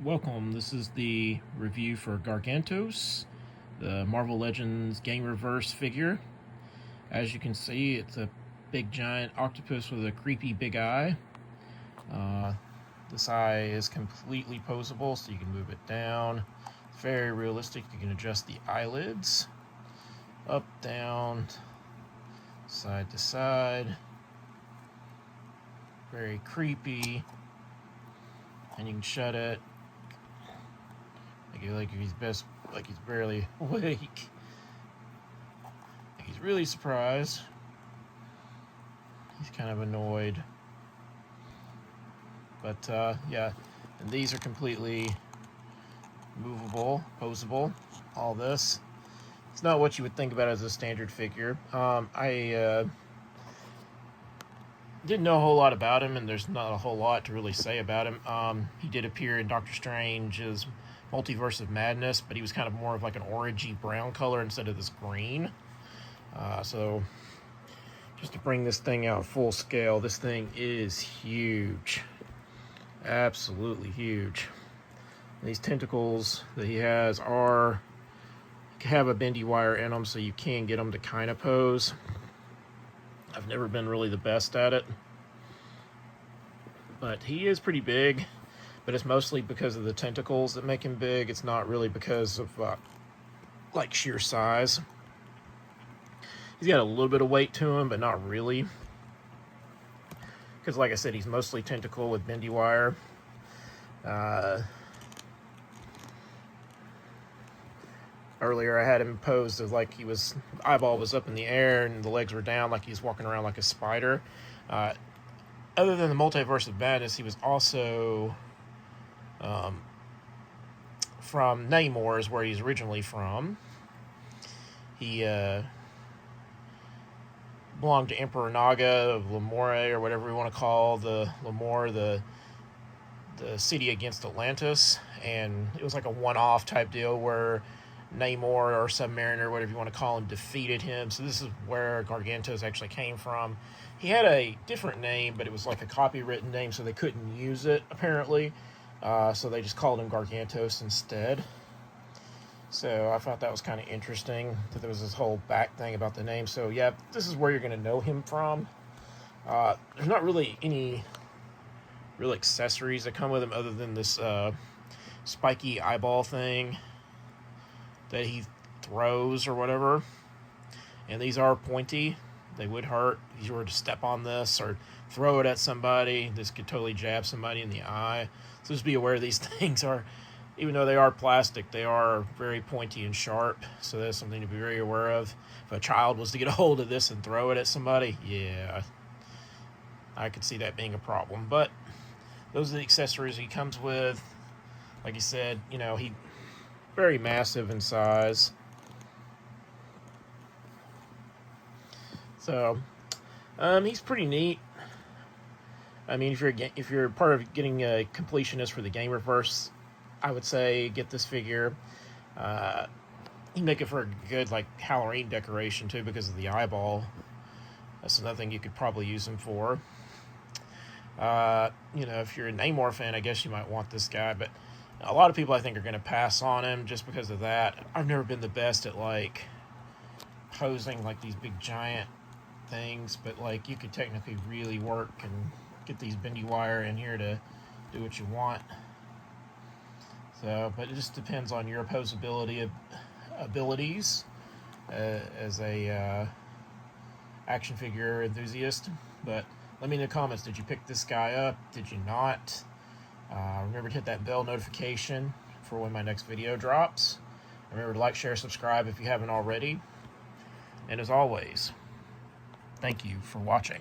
Welcome, this is the review for Gargantos, the Marvel Legends Gamerverse figure. As you can see, it's a big giant octopus with a creepy big eye. This eye is completely posable, so you can move it down. It's very realistic. You can adjust the eyelids up, down, side to side. Very creepy. And you can shut it. Like he's barely awake. Like he's really surprised. He's kind of annoyed. But yeah, and these are completely movable, posable. All this. It's not what you would think about as a standard figure. I didn't know a whole lot about him, and there's not a whole lot to really say about him. He did appear in Doctor Strange's Multiverse of Madness, but he was kind of more of like an orangey brown color instead of this green. So just to bring this thing out full scale, this thing is huge. Absolutely huge. These tentacles that he has have a bendy wire in them, so you can get them to kind of pose. I've never been really the best at it, but he is pretty big. But it's mostly because of the tentacles that make him big. It's not really because of like sheer size. He's got a little bit of weight to him, but not really. Because like I said, he's mostly tentacle with bendy wire. Earlier I had him posed as like eyeball was up in the air and the legs were down, like he's walking around like a spider. Other than the Multiverse of Madness, he was also from Namor, is where he's originally from. He belonged to Emperor Naga of Lamore, or whatever we want to call the Lamore, the city against Atlantis, and it was like a one-off type deal where Namor or Submariner, whatever you want to call him, defeated him. So this is where Gargantos actually came from. He had a different name, but it was like a copywritten name, so they couldn't use it, apparently. So they just called him Gargantos instead. So I thought that was kind of interesting, that there was this whole back thing about the name. So yeah, this is where you're going to know him from. There's not really any real accessories that come with him other than this spiky eyeball thing that he throws or whatever. And these are pointy. They would hurt if you were to step on this or throw it at somebody. This could totally jab somebody in the eye. So just be aware these things are, even though they are plastic, they are very pointy and sharp. So that's something to be very aware of. If a child was to get a hold of this and throw it at somebody, yeah, I could see that being a problem. But those are the accessories he comes with. Like I said, you know, he's very massive in size. So, he's pretty neat. I mean, if you're part of getting a completionist for the Gamerverse, I would say get this figure. You make it for a good like Halloween decoration too, because of the eyeball. That's another thing you could probably use him for. You know, if you're a Namor fan, I guess you might want this guy, but a lot of people I think are going to pass on him just because of that. I've never been the best at like posing like these big giant things, but like you could technically really work and get these bendy wire in here to do what you want. So, but it just depends on your posability abilities as a action figure enthusiast. But let me know in the comments, did you pick this guy up? Did you not? Remember to hit that bell notification for when my next video drops. Remember to like, share, subscribe if you haven't already. And as always, thank you for watching.